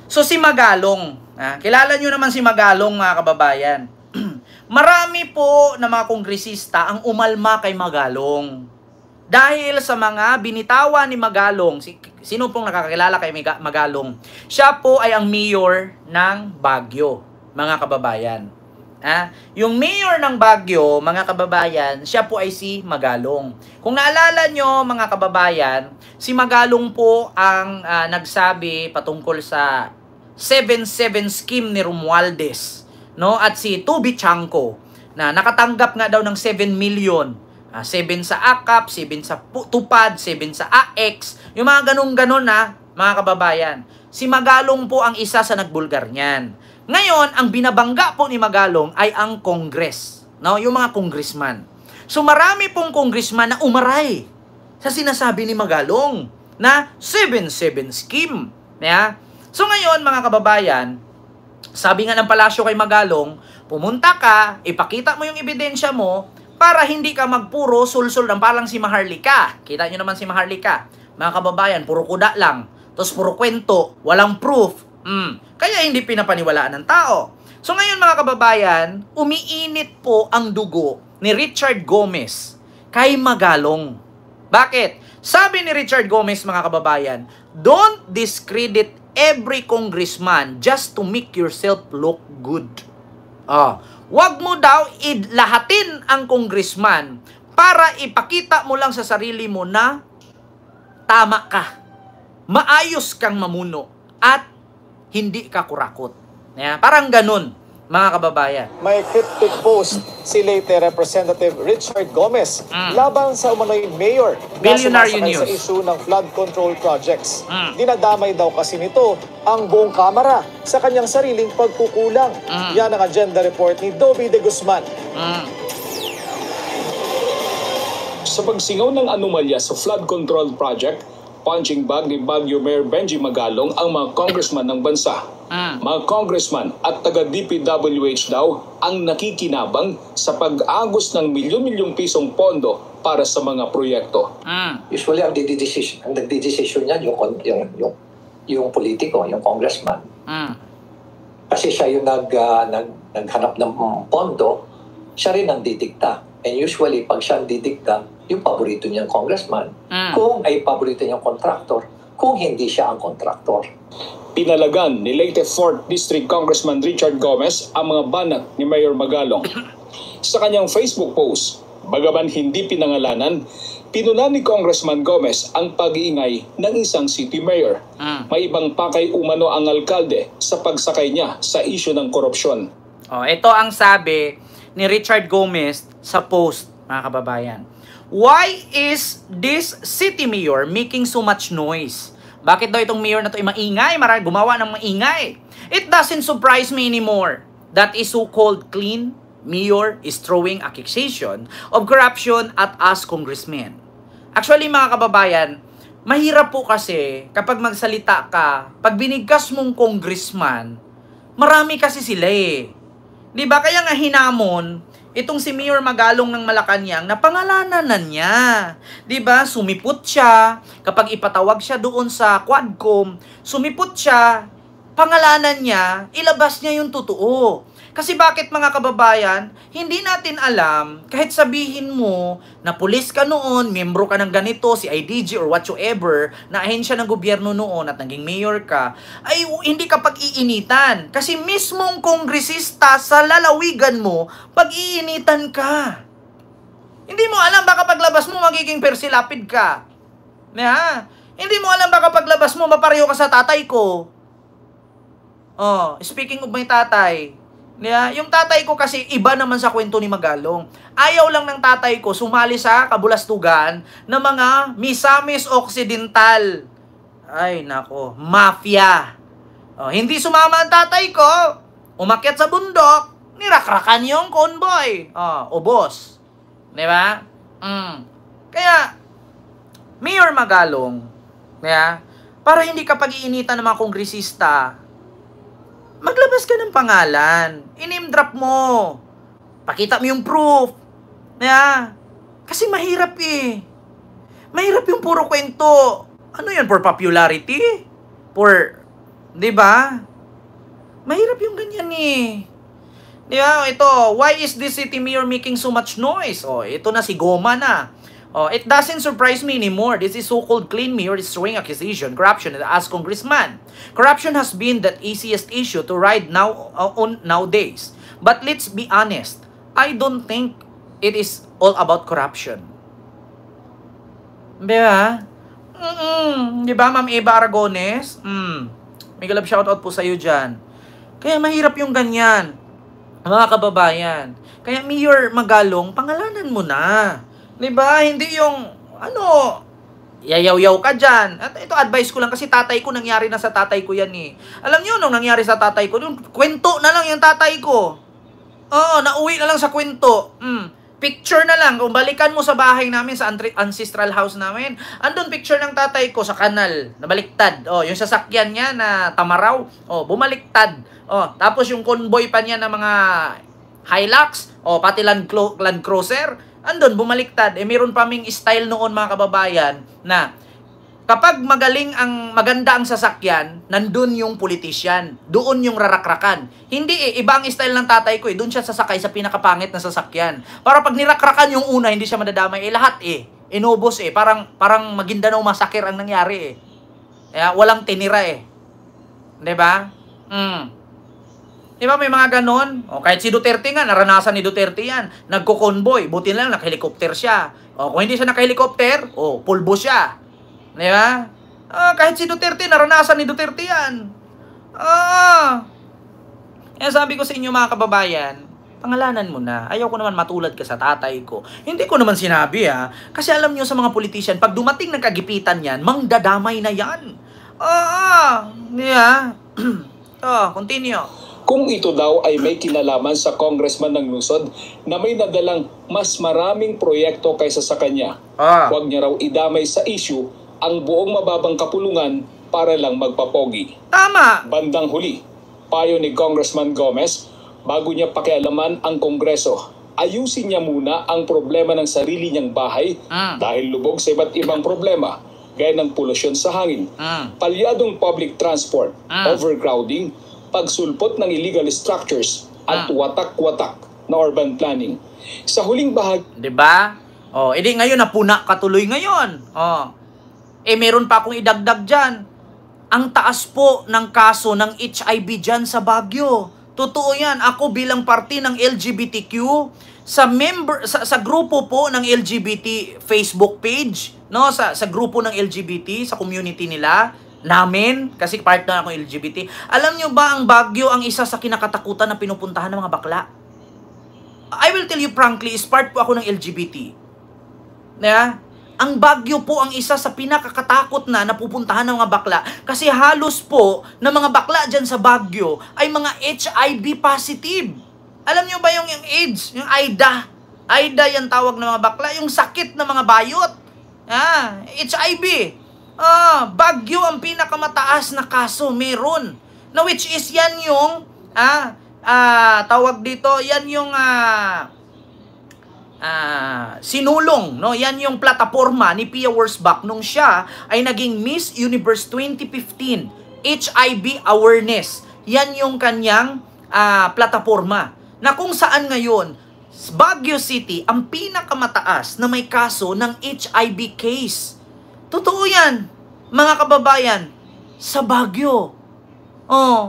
So si Magalong, kilala nyo naman si Magalong mga kababayan. Marami po na mga kongresista ang umalma kay Magalong. Dahil sa mga binitawan ni Magalong, sino pong nakakilala kay Magalong? Siya po ay ang mayor ng Baguio, mga kababayan. Yung mayor ng Baguio, mga kababayan, siya po ay si Magalong. Kung naalala nyo, mga kababayan, si Magalong po ang nagsabi patungkol sa 7-7 scheme ni Romualdez, no? At si Tubi Chanco, na nakatanggap nga daw ng 7 million. 7 sa AKAP, 7 sa Tupad, 7 sa AX, yung mga ganun-ganon na, mga kababayan. Si Magalong po ang isa sa nagbulgar niyan. Ngayon, ang binabangga po ni Magalong ay ang Congress, no? Yung mga congressman. So marami pong congressman na umaray sa sinasabi ni Magalong na 7-7 scheme. So ngayon, mga kababayan, sabi nga ng palasyo kay Magalong, pumunta ka, ipakita mo yung ebidensya mo, para hindi ka magpuro sulsul ng parang si Maharlika. Kita nyo naman si Maharlika. Mga kababayan, puro kuda lang. Tapos puro kwento, walang proof. Kaya hindi pinapaniwalaan ng tao. So ngayon mga kababayan, umiinit po ang dugo ni Richard Gomez kay Magalong. Bakit? Sabi ni Richard Gomez, mga kababayan, don't discredit every congressman just to make yourself look good. Wag mo daw ilahatin ang congressman para ipakita mo lang sa sarili mo na tama ka. Maayos kang mamuno at hindi ka kurakot. Parang ganun, mga kababayan. May cryptic post si late Representative Richard Gomez laban sa umano'y mayor na sumasakay sa issue ng flood control projects. Dinadamay daw kasi nito ang buong Kamara sa kanyang sariling pagkukulang. Yan ang agenda report ni Dobby de Guzman. Sa pagsingaw ng anomalya sa flood control project, punching bag ni Baguio Mayor Benji Magalong ang mga congressman ng bansa. Mga congressman at taga-DPWH daw ang nakikinabang sa pag-agos ng milyon-milyong pisong pondo para sa mga proyekto. Usually, ang nagdidesisyon yan yung politiko, yung congressman. Kasi siya yung naghanap ng pondo, siya rin ang didikta. And usually, pag siya ang didikta, yung paborito niyang congressman, kung ay paborito niyang contractor, kung hindi siya ang contractor. Pinalagan ni Leyte 4th District Congressman Richard Gomez ang mga banat ni Mayor Magalong. Sa kanyang Facebook post, bagaman hindi pinangalanan, pinuna ni Congressman Gomez ang pag-iingay ng isang city mayor. May ibang pakay umano ang alkalde sa pagsakay niya sa isyu ng korupsyon. Ito ang sabi ni Richard Gomez sa post, mga kababayan. Why is this city mayor making so much noise? Bakit daw itong mayor na ito ay maingay? Gumawa ng maingay. It doesn't surprise me anymore that is so-called clean mayor is throwing accusation of corruption at us congressmen. Actually, mga kababayan, mahirap po kasi kapag magsalita ka, pag binigkas mong congressman, marami kasi sila eh. Diba? Kaya nga hinamon, itong si Mayor Magalong ng Malacanang na pangalanan na niya. 'Di ba? Sumipot siya kapag ipatawag siya doon sa Quadcom, sumipot siya, pangalanan niya, ilabas niya yung totoo. Kasi bakit, mga kababayan, hindi natin alam, kahit sabihin mo na pulis ka noon, membro ka ng ganito, si IDG or whatsoever, na ahensya ng gobyerno noon at naging mayor ka, ay hindi ka pag-iinitan. Kasi mismong kongresista sa lalawigan mo, pag-iinitan ka. Hindi mo alam, baka paglabas mo magiging persilapid ka. Hindi mo alam, baka paglabas mo mapareho ka sa tatay ko. Speaking of my tatay, yung tatay ko kasi iba naman sa kwento ni Magalong. Ayaw lang ng tatay ko sumali sa kabulastugan ng mga Misamis Occidental. Ay nako, mafia. Hindi sumama ang tatay ko, umakyat sa bundok, nirakrakan yung convoy. Ubos. Di ba? Kaya, Mayor Magalong, para hindi ka pag-iinitan ng mga kongresista, maglabas ka ng pangalan. I-name drop mo. Pakita mo yung proof. Kasi mahirap eh. Mahirap yung puro kwento. Ano yan? For popularity? For 'Di ba? Mahirap yung ganyan eh. Di ba? Ito, why is this city mayor making so much noise? Oh, ito na si Goma na. Oh, it doesn't surprise me anymore. This is so-called clean mayor is throwing accusation, corruption as congressman. Corruption has been the easiest issue to ride on nowadays. But let's be honest, I don't think it is all about corruption. Di ba? Di ba, Ma'am Eva Aragones? Mega love shoutout po sa iyo dyan. Kaya mahirap yung ganyan, mga kababayan. Kaya Mayor Magalong, pangalanan mo na. Diba? Hindi yung, yayaw-yaw ka dyan. At ito, advice ko lang kasi tatay ko, nangyari na sa tatay ko yan eh. Alam nyo, nung nangyari sa tatay ko, yung kwento na lang yung tatay ko. Oo, nauwi na lang sa kwento. Picture na lang. Kung balikan mo sa bahay namin, sa ancestral house namin, andun picture ng tatay ko sa kanal, na baliktad. Oh, yung sasakyan niya na Tamaraw, bumaliktad. Tapos yung convoy pa niya ng mga Hilux, pati Land Cruiser, andun, bumaliktad. Meron pa ming style noon, mga kababayan, na kapag maganda ang sasakyan, nandun yung politician. Doon yung rarakrakan. Hindi iba ang style ng tatay ko doon siya sasakay sa pinakapangit na sasakyan. Para pag nirakrakan yung una, hindi siya madadamay. Lahat inubos Parang Maguindanao Massacre ang nangyari walang tinira Diba? Diba may mga ganon? Kahit si Duterte nga, naranasan ni Duterte yan. Nagko-convoy, buti na lang naka-helicopter siya. Kung hindi siya naka-helicopter, pulbo siya. Diba? Kahit si Duterte, naranasan ni Duterte yan. Kaya sabi ko sa inyo mga kababayan, pangalanan mo na. Ayaw ko naman matulad ka sa tatay ko. Hindi ko naman sinabi kasi alam nyo sa mga politician, pag dumating ng kagipitan yan, mangdadamay na yan. Continue. Kung ito daw ay may kinalaman sa congressman ng lungsod na may nadalang mas maraming proyekto kaysa sa kanya, huwag niya raw idamay sa issue ang buong mababang kapulungan para lang magpapogi. Tama! Bandang huli, payo ni Congressman Gomez, bago niya pakialaman ang Kongreso, ayusin niya muna ang problema ng sarili niyang bahay dahil lubog sa iba't ibang problema gaya ng polusyon sa hangin, palyadong public transport, overcrowding, pagsulpot ng illegal structures at watak-watak na urban planning. Sa huling bahagi... Diba? Edi ngayon napuna katuloy ngayon. Meron pa akong idagdag dyan. Ang taas po ng kaso ng HIV dyan sa Baguio. Totoo yan. Ako bilang parte ng LGBTQ, sa grupo po ng LGBT Facebook page, sa grupo ng LGBT, sa community nila, namin, kasi part na ako LGBT. Alam nyo ba ang Baguio ang isa sa kinakatakutan na pinupuntahan ng mga bakla? I will tell you frankly, is part po ako ng LGBT. Ang Baguio po ang isa sa pinakakatakot na napupuntahan ng mga bakla kasi halos po na mga bakla dyan sa Baguio ay mga HIV positive. Alam nyo ba yung AIDS? Yung AIDA? AIDA yan tawag ng mga bakla. Yung sakit ng mga bayot. HIV. Baguio ang pinakamataas na kaso meron. Na which is yan yung tawag dito, yan yung sinulong, yan yung plataforma ni Pia Wurzbach nung siya ay naging Miss Universe 2015 HIV awareness. Yan yung kanyang plataforma na kung saan ngayon Baguio City ang pinakamataas na may kaso ng HIV case. Totoo yan, mga kababayan, sa Baguio.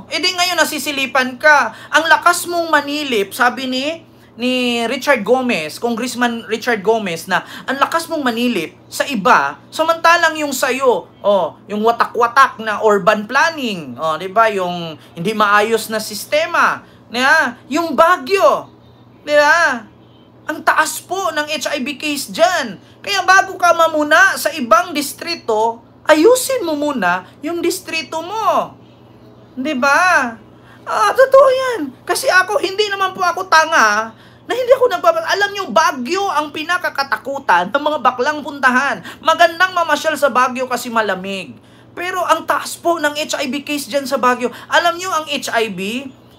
Edi ngayon nasisilipan ka. Ang lakas mong manilip, sabi ni Richard Gomez, Congressman Richard Gomez, na ang lakas mong manilip sa iba, samantalang yung sayo, yung watak-watak na urban planning, di ba? Yung hindi maayos na sistema, yung Baguio, di ba? Ang taas po ng HIV case dyan. Kaya bago ka mamuna sa ibang distrito, ayusin mo muna yung distrito mo. Di ba? Totoo yan. Kasi hindi naman po ako tanga na hindi ako alam nyo, Baguio ang pinakakatakutan ng mga baklang puntahan. Magandang mamasyal sa Baguio kasi malamig. Pero ang taas po ng HIV case dyan sa Baguio. Alam nyo, ang HIV,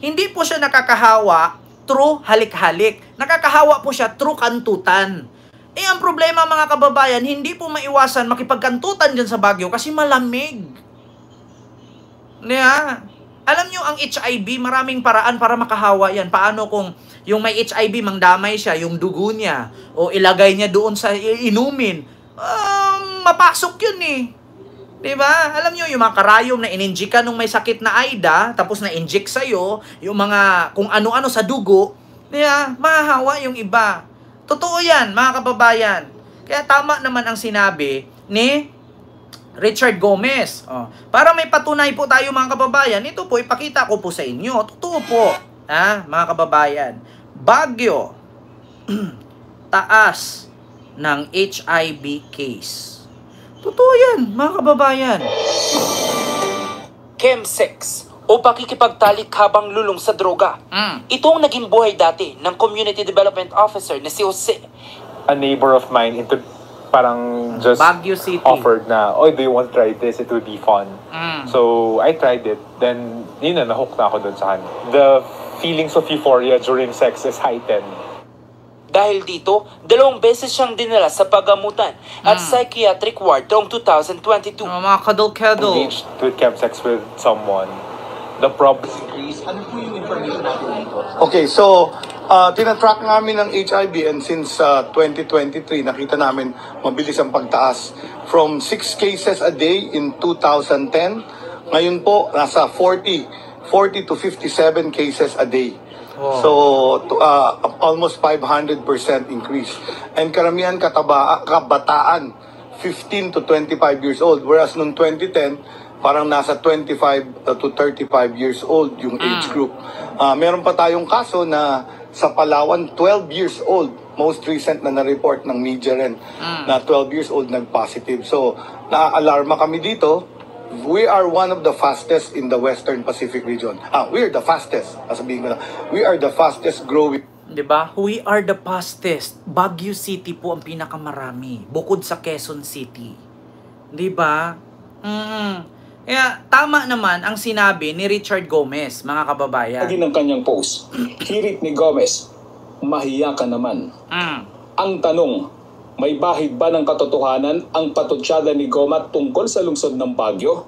hindi po siya nakakahawa through halik-halik. Nakakahawa po siya through kantutan. Ang problema mga kababayan, hindi po maiwasan makipagkantutan dyan sa Baguio kasi malamig. Alam nyo, ang HIV, maraming paraan para makahawa yan. Paano kung yung may HIV, mangdamay siya, yung dugo niya, o ilagay niya doon sa inumin, mapasok yun eh. Diba? Alam nyo, yung mga karayom na ininjik ka nung may sakit na AIDA, tapos na-inject sa'yo, yung mga kung ano-ano sa dugo, mahahawa yung iba. Totoo yan, mga kababayan. Kaya tama naman ang sinabi ni Richard Gomez. Para may patunay po tayo mga kababayan, ito po ipakita ko po sa inyo. Totoo po, mga kababayan. Baguio, taas ng HIV case. Totoo yan, mga kababayan. Chemsex o pakikipagtalik habang lulong sa droga. Ito ang naging buhay dati ng Community Development Officer na si Jose. A neighbor of mine parang just Baguio City offered na, do you want to try this? It will be fun. So, I tried it. Then, nahook na ako dun sa kanya. The feelings of euphoria during sex is heightened. Dahil dito, 2 beses siyang dinala sa pagamutan at psychiatric ward taong 2022. Mga kadol-kadol. Engaged with chemsex with someone. The problem. Okay, so tinatrack namin ng HIV and since 2023 nakita namin mabilis ang pagtaas from 6 cases a day in 2010. Ngayon po nasa 40 to 57 cases a day. So almost 500% increase. And karamihan kabataan 15 to 25 years old, whereas noong 2010 parang nasa 25 to 35 years old yung age group. Meron pa tayong kaso na sa Palawan, 12 years old. Most recent na na-report ng media rin na 12 years old nag-positive. So, naaalarma kami dito. We are one of the fastest in the Western Pacific region. We are the fastest. Sabihin ko na, we are the fastest growing. Diba? We are the fastest. Baguio City po ang pinakamarami. Bukod sa Quezon City. Diba? Kaya tama naman ang sinabi ni Richard Gomez, mga kababayan. Lagi ng kanyang post, hirit ni Gomez, mahiya ka naman. Ang tanong, may bahid ba ng katotohanan ang patutsada ni Goma tungkol sa lungsod ng Baguio?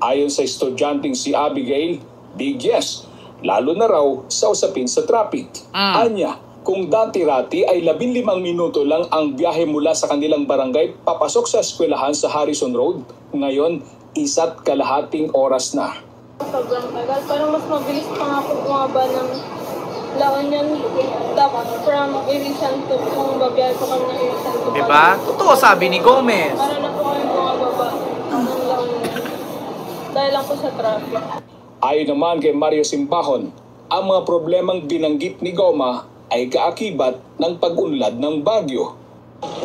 Ayon sa estudyanteng si Abigail, big yes, lalo na raw sa usapin sa traffic. Anya, kung dati-rati ay 15 minuto lang ang biyahe mula sa kanilang barangay papasok sa eskwelahan sa Harrison Road, ngayon 1.5 oras na. Sobrang tagal. Parang mas mabilis pa nga po bumaba ng La Union from Irisan to kung babiyahe po kami ng Irisan to. Diba? Totoo sabi ni Gomez. Para na po kami bumababa ng La Union. Dahil lang po sa traffic. Ayon naman kay Mario Simbahon, ang mga problemang binanggit ni Goma ay kaakibat ng pag-unlad ng Baguio.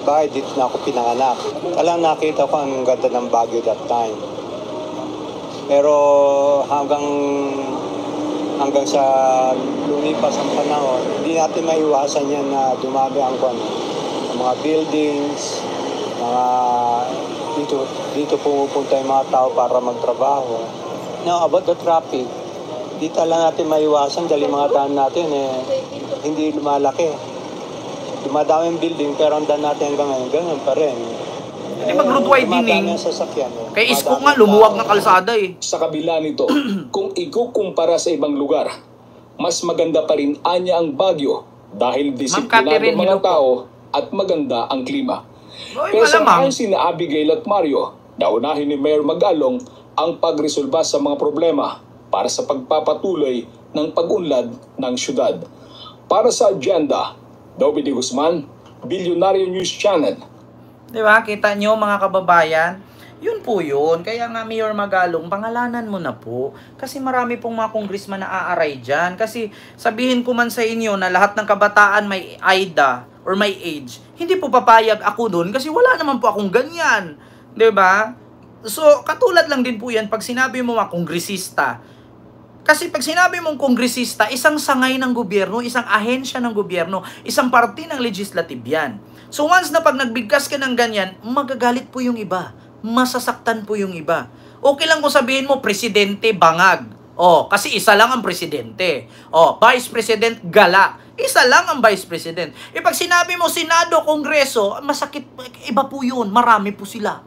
Bakit dito na ako pinanganak? Alang nakita ko ang ganda ng Baguio that time. Pero hanggang sa lumipas ang panahon, hindi natin maiwasan yan na dumami ang mga buildings, dito pumupunta yung mga tao para magtrabaho. Now, about the traffic, di talaga natin maiwasan dahil mga daan natin hindi lumalaki. Dumadaming building pero ang daan natin hanggang ngayon, ganun pa rin. Hindi mag-route widening. Kaya isko nga, lumuwag ng kalsada eh. Sa kabila nito, kung ikukumpara sa ibang lugar, mas maganda pa rin anya ang Baguio dahil disiplinado mga tao at maganda ang klima. Pero sa ayon sina Abigail at Mario, naunahin ni Mayor Magalong ang pagresolba sa mga problema para sa pagpapatuloy ng pag-unlad ng syudad. Para sa agenda, Dobby D. Guzman, Billionaire News Channel. Diba? Kita nyo mga kababayan? Yun po yun. Kaya nga Mayor Magalong, pangalanan mo na po. Kasi marami pong mga congressman na aaray dyan. Kasi sabihin ko man sa inyo na lahat ng kabataan may AIDA or may age, hindi po papayag ako dun kasi wala naman po akong ganyan. Diba? So, katulad lang din po yan pag sinabi mo mga kongresista. Kasi pag sinabi mong kongresista, isang sangay ng gobyerno, isang ahensya ng gobyerno, isang parte ng legislative yan. So once na pag nagbigkas ka ng ganyan, magagalit po yung iba. Masasaktan po yung iba. Okay lang kung sabihin mo, presidente, bangag. Kasi isa lang ang presidente. Vice President, gala. Isa lang ang Vice President. Pag sinabi mo, Senado, Kongreso, masakit, iba po yun. Marami po sila.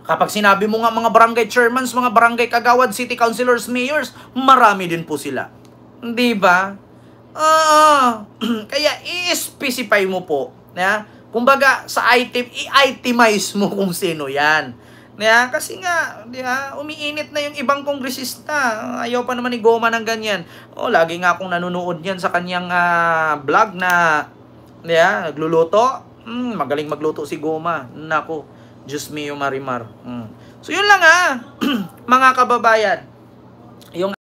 Kapag sinabi mo nga mga barangay chairmans, mga barangay kagawad, city councilors, mayors, marami din po sila. Di ba? Kaya i-specify mo po. Kumbaga, sa item, i-itemize mo kung sino yan. Kasi nga, umiinit na yung ibang kongresista. Ayaw pa naman ni Goma ng ganyan. Lagi nga akong nanonood yan sa kanyang vlog na nagluluto. Magaling magluto si Goma. Nako, Diyos mio Marimar. So yun lang mga kababayan. Yung